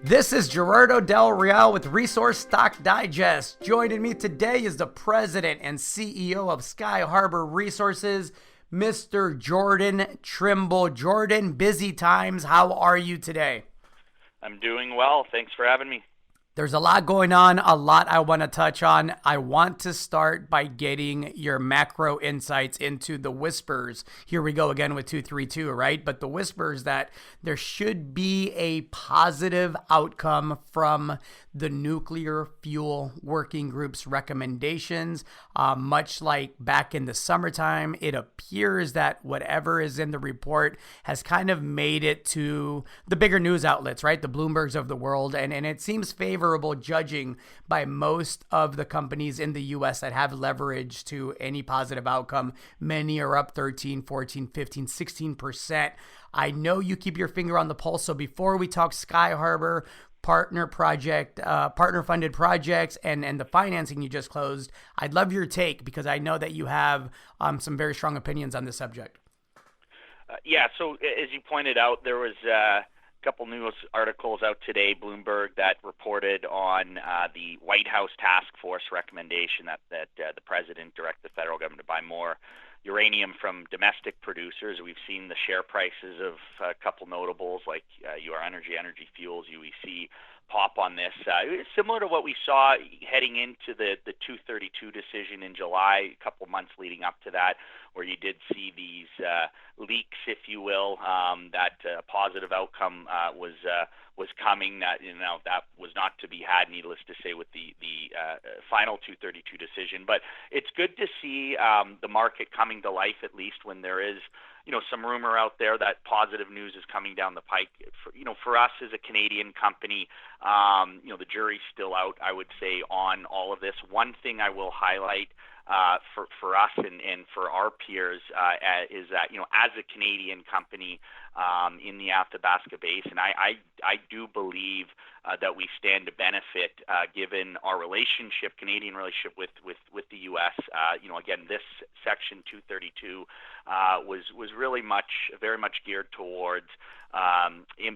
This is Gerardo Del Real with Resource Stock Digest. Joining me today is the president and CEO of Skyharbour Resources, Mr. Jordan Trimble. Jordan, busy times. How are you today? I'm doing well. Thanks for having me. There's a lot going on, a lot I want to touch on. I want to start by getting your macro insights into the whispers. Here we go again with 232, right? But the whispers that there should be a positive outcome from the Nuclear Fuel Working Group's recommendations. Much like back in the summertime, it appears that whatever is in the report has kind of made it to the bigger news outlets, right? The Bloombergs of the world. And it seems favorable judging by most of the companies in the U.S. that have leverage to any positive outcome. Many are up 13, 14, 15, 16%. I know you keep your finger on the pulse. So before we talk Skyharbour, partner-funded projects, and the financing you just closed, I'd love your take because I know that you have some very strong opinions on this subject. So as you pointed out, there was couple news articles out today, Bloomberg, that reported on the White House task force recommendation that the president directed the federal government to buy more uranium from domestic producers. We've seen the share prices of a couple notables like UR Energy, Energy Fuels, UEC pop on this. Similar to what we saw heading into the 232 decision in July, a couple months leading up to that, where you did see these leaks, if you will, that positive outcome was coming. That that was not to be had, needless to say, with the final 232 decision. But it's good to see the market coming to life, at least when there is some rumor out there that positive news is coming down the pike. For us as a Canadian company, the jury's still out, I would say, on all of this. One thing I will highlight for us and for our peers is that, as a Canadian company in the Athabasca Basin, I do believe that we stand to benefit given our Canadian relationship with the U.S. Again, this Section 232 was really very much geared towards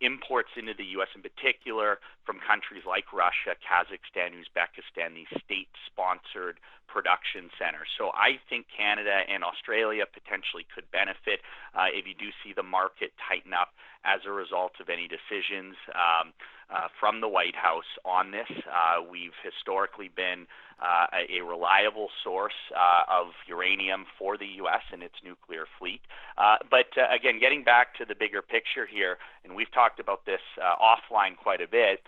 imports into the U.S., in particular from countries like Russia, Kazakhstan, Uzbekistan, these state-sponsored production centers. So I think Canada and Australia potentially could benefit if you do see the market tighten up as a result of any decisions from the White House on this. We've historically been a reliable source of uranium for the U.S. and its nuclear fleet. But again, getting back to the bigger picture here, and we've talked about this offline quite a bit,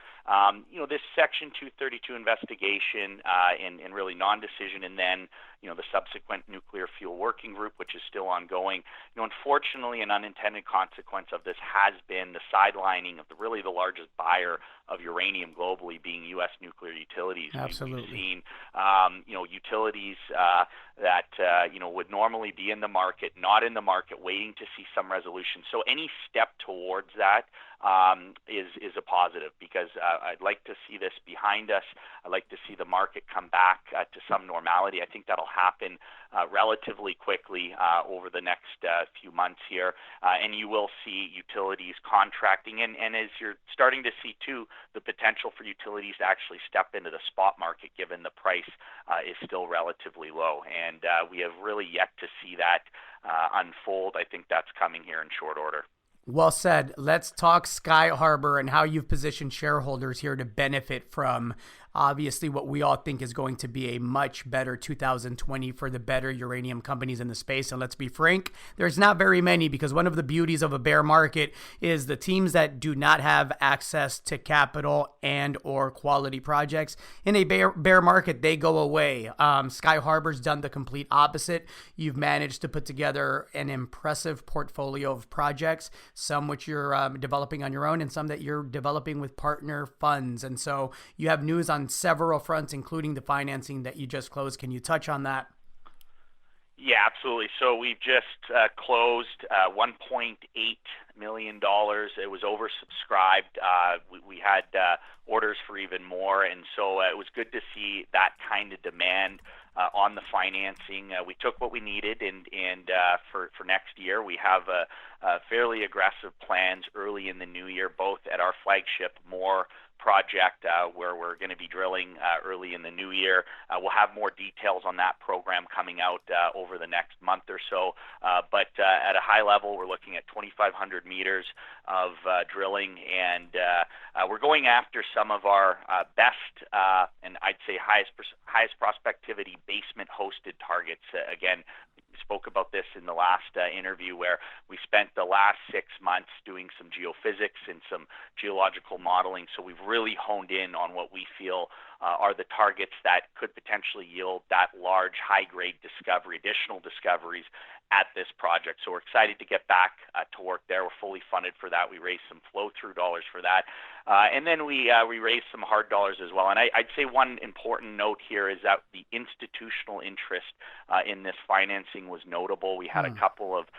this Section 232 investigation and really non-decision, and then the subsequent Nuclear Fuel Working Group, which is still ongoing. Unfortunately, an unintended consequence of this has been the sidelining of the largest buyer of uranium globally, being U.S. nuclear utilities. Absolutely. We've seen utilities that would normally be in the market, not in the market, waiting to see some resolution. So any step towards that is a positive, because I'd like to see this behind us. I'd like to see the market come back to some normality. I think that'll happen relatively quickly over the next few months here, and you will see utilities contracting, and as you're starting to see too, the potential for utilities to actually step into the spot market, given the price is still relatively low, and we have really yet to see that unfold. I think that's coming here in short order. Well said. Let's talk Skyharbour and how you've positioned shareholders here to benefit from obviously what we all think is going to be a much better 2020 for the better uranium companies in the space. And let's be frank, there's not very many, because one of the beauties of a bear market is the teams that do not have access to capital and or quality projects. In a bear market, they go away. Skyharbour's done the complete opposite. You've managed to put together an impressive portfolio of projects, some which you're developing on your own and some that you're developing with partner funds. And so you have news on several fronts, including the financing that you just closed. Can you touch on that? Yeah, absolutely. So we've just closed $1.8 million. It was oversubscribed. We had orders for even more, and so it was good to see that kind of demand on the financing. We took what we needed, and for next year, we have fairly aggressive plans early in the new year, both at our flagship Moore project where we're going to be drilling early in the new year. We'll have more details on that program coming out over the next month or so. But at a high level, we're looking at 2,500 meters of drilling, and we're going after some of our best and I'd say highest prospectivity basement-hosted targets. Again, we spoke about this in the last interview where we spent the last 6 months doing some geophysics and some geological modeling. So we've really honed in on what we feel are the targets that could potentially yield that large, high-grade discovery, additional discoveries at this project. So we're excited to get back to work there. We're fully funded for that. We raised some flow-through dollars for that. And then we raised some hard dollars as well. And I'd say one important note here is that the institutional interest in this financing was notable. We had a couple of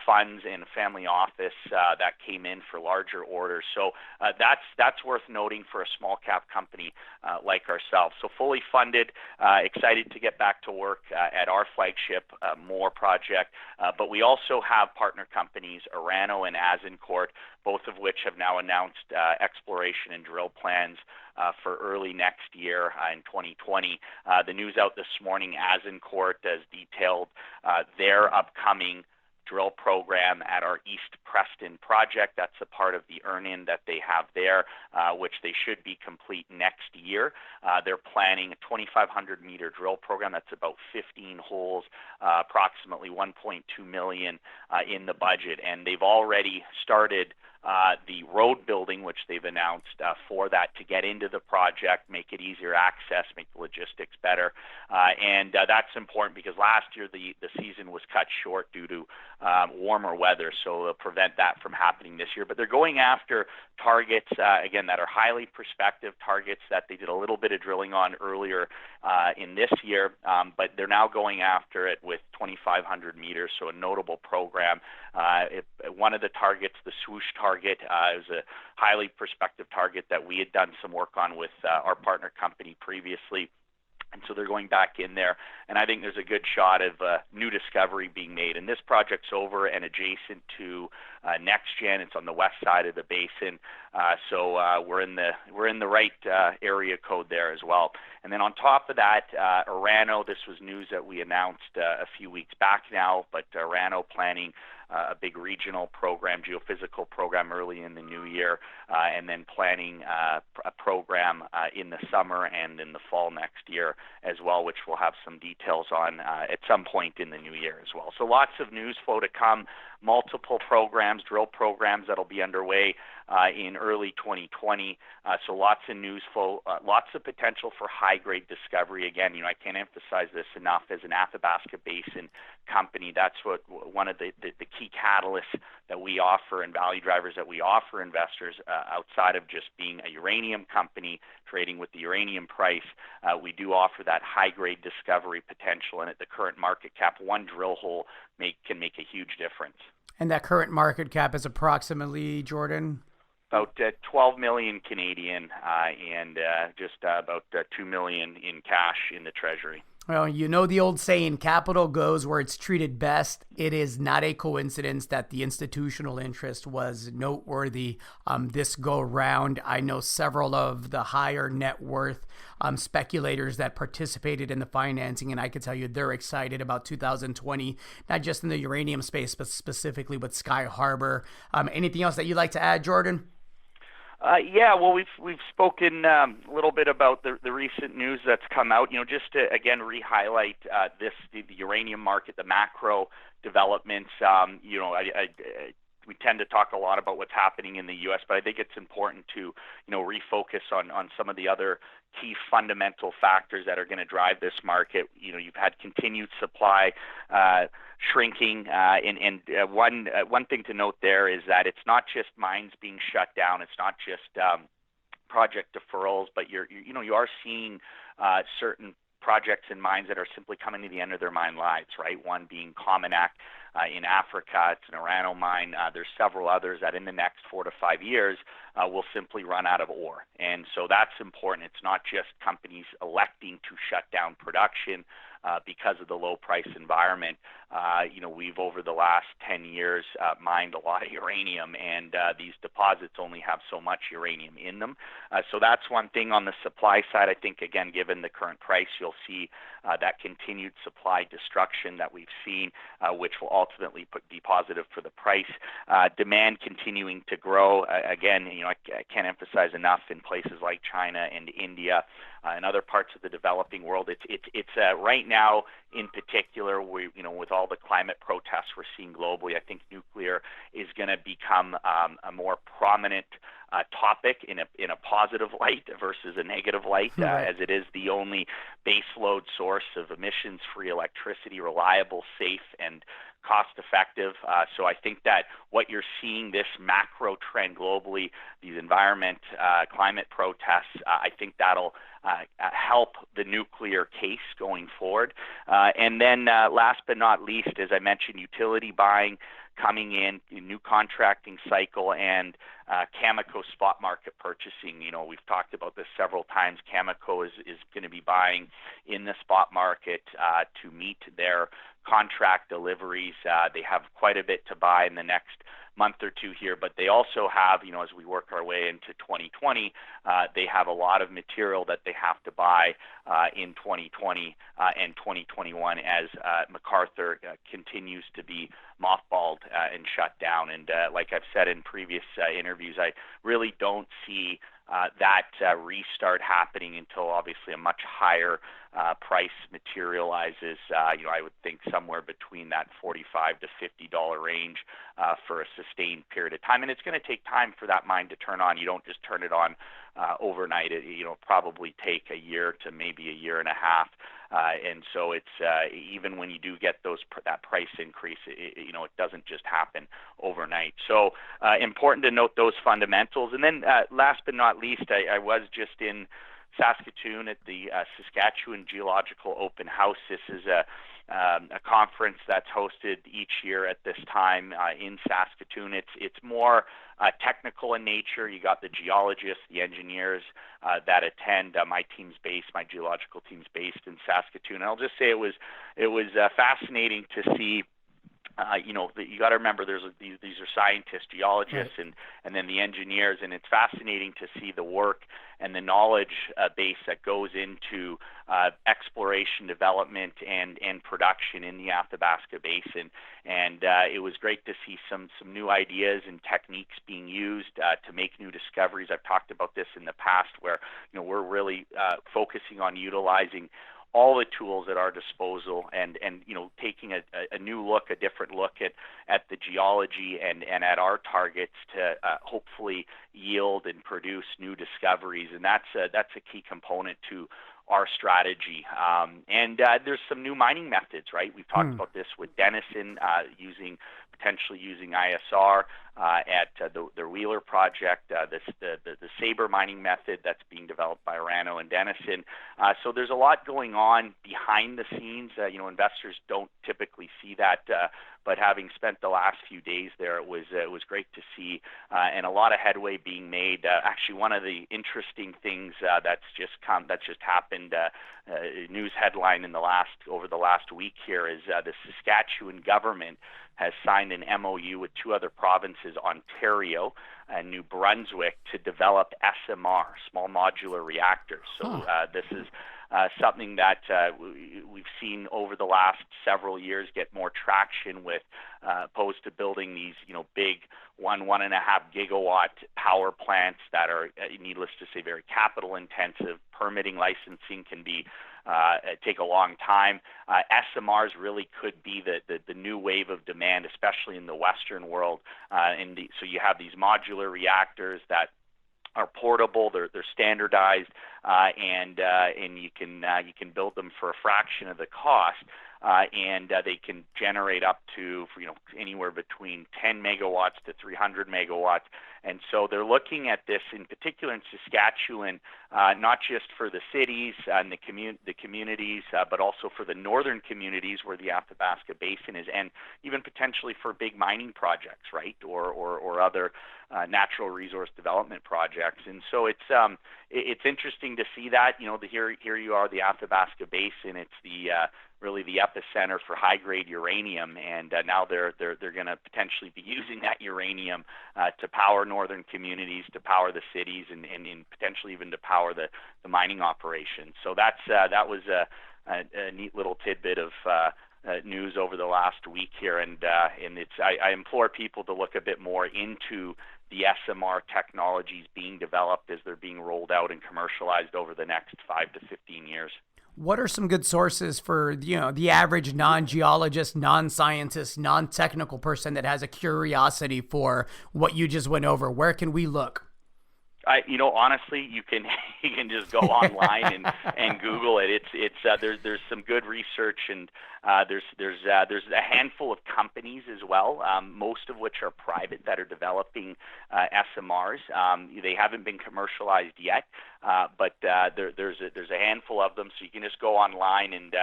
funds and family office that came in for larger orders. So that's worth noting for a small cap company like ourselves. So fully funded, excited to get back to work at our flagship Moore project. But we also have partner companies, Orano and Azincourt, both of which have now announced exploration and drill plans for early next year in 2020. The news out this morning, Azincourt has detailed their upcoming drill program at our East Preston project. That's a part of the earn-in that they have there, which they should be complete next year. They're planning a 2,500-meter drill program. That's about 15 holes, approximately $1.2 million in the budget. And they've already started the road building, which they've announced for that to get into the project, make it easier access, make the logistics better. And that's important because last year the season was cut short due to warmer weather, so they'll prevent that from happening this year. But they're going after targets, again, that are highly prospective targets that they did a little bit of drilling on earlier in this year, but they're now going after it with 2,500 meters, so a notable program. One of the targets, the swoosh target, is a highly prospective target that we had done some work on with our partner company previously. And so they're going back in there, and I think there's a good shot of new discovery being made. And this project's over and adjacent to NextGen. It's on the west side of the basin, so we're in the right area code there as well. And then on top of that, Orano. This was news that we announced a few weeks back now, but Orano planning a big regional program, geophysical program early in the new year, and then planning a program in the summer and in the fall next year as well, which we'll have some details on at some point in the new year as well. So lots of news flow to come, multiple programs, drill programs that'll be underway in early 2020. So lots of news flow, lots of potential for high-grade discovery. Again, I can't emphasize this enough. As an Athabasca Basin company, that's what one of the key catalysts that we offer and value drivers that we offer investors outside of just being a uranium company trading with the uranium price. We do offer that high-grade discovery potential, and at the current market cap, one drill hole can make a huge difference. And that current market cap is approximately, Jordan? About 12 million Canadian and just about 2 million in cash in the treasury. Well, you know the old saying, capital goes where it's treated best. It is not a coincidence that the institutional interest was noteworthy this go round. I know several of the higher net worth speculators that participated in the financing, and I can tell you they're excited about 2020, not just in the uranium space, but specifically with Skyharbour. Anything else that you'd like to add, Jordan? Yeah, well, we've spoken a little bit about the recent news that's come out. Just to again re-highlight the uranium market, the macro developments. We tend to talk a lot about what's happening in the U.S., but I think it's important to refocus on some of the other key fundamental factors that are going to drive this market. You've had continued supply shrinking, and one thing to note there is that it's not just mines being shut down, it's not just project deferrals, but you are seeing certain projects and mines that are simply coming to the end of their mine lives, right? One being Cominac in Africa. It's an Orano mine. There's several others that in the next 4 to 5 years will simply run out of ore. And so that's important. It's not just companies electing to shut down production, because of the low price environment. We've over the last 10 years mined a lot of uranium, and these deposits only have so much uranium in them. So that's one thing on the supply side. I think, again, given the current price, you'll see that continued supply destruction that we've seen, which will ultimately be positive for the price. Demand continuing to grow. Again, I can't emphasize enough in places like China and India and other parts of the developing world. It's right now in particular, with all the climate protests we're seeing globally, I think nuclear is going to become a more prominent topic in a positive light versus a negative light, as it is the only baseload source of emissions-free electricity, reliable, safe, and cost-effective. So I think that what you're seeing, this macro trend globally, these climate protests, I think that'll help the nuclear case going forward. And then last but not least, as I mentioned, utility buying coming in, new contracting cycle, and Cameco spot market purchasing. We've talked about this several times. Cameco is going to be buying in the spot market to meet their contract deliveries. They have quite a bit to buy in the next month or two here, but they also have, as we work our way into 2020, they have a lot of material that they have to buy in 2020 and 2021 as MacArthur continues to be mothballed and shut down. And like I've said in previous interviews, I really don't see that restart happening until obviously a much higher price materializes. I would think somewhere between that $45 to $50 range for a sustained period of time. And it's going to take time for that mine to turn on. You don't just turn it on overnight. It'll probably take a year to maybe a year and a half. And so it's even when you do get that price increase, it doesn't just happen overnight. So important to note those fundamentals. And then last but not least, I was just in Saskatoon at the Saskatchewan Geological Open House. This is a conference that's hosted each year at this time in Saskatoon. It's more technical in nature. You got the geologists, the engineers that attend. My geological team's based in Saskatoon. And I'll just say it was fascinating to see. You got to remember these are scientists, geologists, and then the engineers, and it's fascinating to see the work and the knowledge base that goes into exploration, development, and production in the Athabasca Basin. And it was great to see some new ideas and techniques being used to make new discoveries. I've talked about this in the past, where we're really focusing on utilizing all the tools at our disposal, and taking a new look, a different look at the geology and at our targets to hopefully yield and produce new discoveries. And that's a key component to our strategy. And there's some new mining methods, right? We've talked about this with Denison, potentially using ISR at the Wheeler project, the Sabre mining method that's being developed by Orano and Denison. So there's a lot going on behind the scenes. Investors don't typically see that, but having spent the last few days there, it was great to see, and a lot of headway being made. Actually, one of the interesting things that's just happened, news headline over the last week here, is the Saskatchewan government has signed an MOU with two other provinces, Ontario and New Brunswick, to develop SMR, small modular reactors. So this is something that we've seen over the last several years get more traction with, opposed to building these big 1.5 gigawatt power plants that are, needless to say, very capital intensive. Permitting, licensing can be take a long time. SMRs really could be the new wave of demand, especially in the Western world. So you have these modular reactors that are portable, they're standardized, and you can build them for a fraction of the cost, and they can generate up to anywhere between 10 megawatts to 300 megawatts. And so they're looking at this in particular in Saskatchewan, not just for the cities and the communities, but also for the northern communities where the Athabasca Basin is, and even potentially for big mining projects, right, or other natural resource development projects. And so it's interesting to see that. Here you are, the Athabasca Basin. It's the really the epicenter for high-grade uranium, and now they're going to potentially be using that uranium to power northern communities, to power the cities, and potentially even to power the mining operations. So that was a neat little tidbit of news over the last week here, and I implore people to look a bit more into the SMR technologies being developed as they're being rolled out and commercialized over the next 5 to 15 years. What are some good sources for, the average non-geologist, non-scientist, non-technical person that has a curiosity for what you just went over? Where can we look? Honestly, you can just go online and Google it. There's some good research, and there's a handful of companies as well, most of which are private, that are developing SMRs. They haven't been commercialized yet, but there's a handful of them. So you can just go online and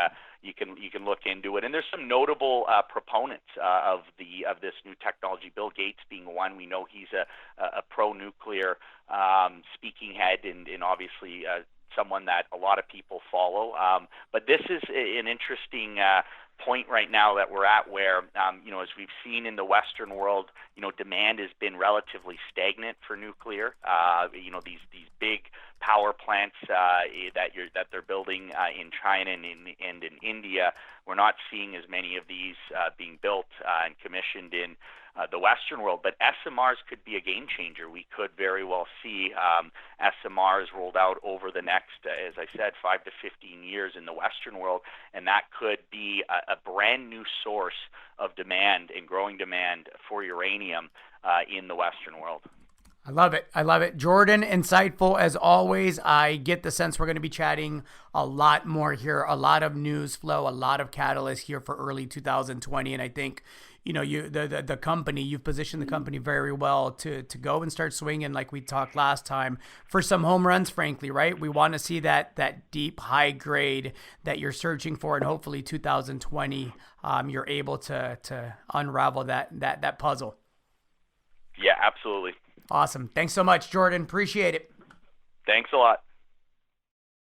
you can look into it. And there's some notable proponents of this new technology. Bill Gates being one. We know he's a pro-nuclear speaking head, and obviously someone that a lot of people follow. But this is an interesting point right now that we're at, where as we've seen in the Western world, demand has been relatively stagnant for nuclear. These big power plants that they're building in China and in India, we're not seeing as many of these being built and commissioned in the Western world. But SMRs could be a game changer. We could very well see SMRs rolled out over the next, as I said, 5 to 15 years in the Western world, and that could be a brand new source of demand and growing demand for uranium in the Western world. I love it. I love it. Jordan, insightful as always. I get the sense we're going to be chatting a lot more here, a lot of news flow, a lot of catalyst here for early 2020. And I think, the company, you've positioned the company very well to go and start swinging, like we talked last time, for some home runs, frankly, right? We want to see that deep, high grade that you're searching for, and hopefully 2020, you're able to unravel that puzzle. Yeah, absolutely. Awesome. Thanks so much, Jordan. Appreciate it. Thanks a lot.